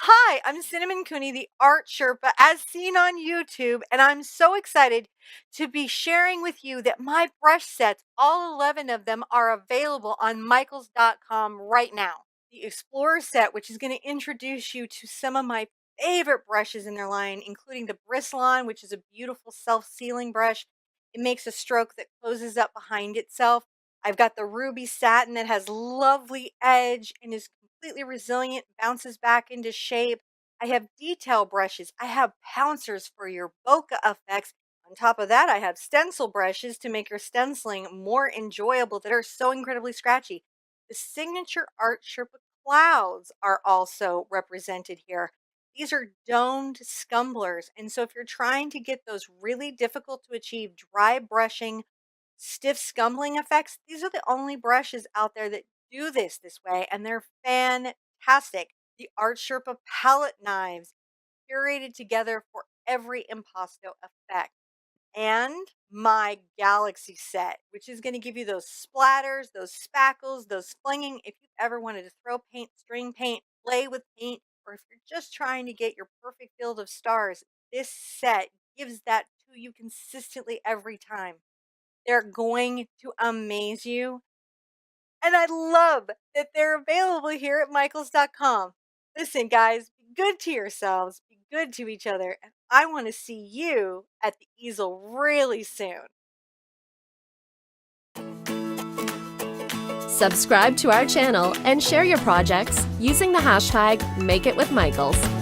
Hi, I'm Cinnamon Cooney, the art Sherpa, as seen on YouTube, and I'm so excited to be sharing with you that my brush sets, all 11 of them, are available on Michaels.com right now. The Explorer set, which is going to introduce you to some of my favorite brushes in their line, including the Bristlon, which is a beautiful self-sealing brush. It makes a stroke that closes up behind itself. I've got the Ruby Satin that has lovely edge and is completely resilient, bounces back into shape. I have detail brushes. I have pouncers for your bokeh effects. On top of that, I have stencil brushes to make your stenciling more enjoyable that are so incredibly scratchy. The signature art Sherpa clouds are also represented here. These are domed scumblers. And so if you're trying to get those really difficult to achieve dry brushing stiff scumbling effects, these are the only brushes out there that do this way, and they're fantastic. The Art Sherpa palette knives curated together for every impasto effect. And my Galaxy set, which is going to give you those splatters, those spackles, those flinging. If you've ever wanted to throw paint, string paint, play with paint, or if you're just trying to get your perfect field of stars, this set gives that to you consistently every time. They're going to amaze you. And I love that they're available here at Michaels.com. Listen, guys, be good to yourselves, be good to each other. And I want to see you at the easel really soon. Subscribe to our channel and share your projects using the hashtag #MakeItWithMichaels.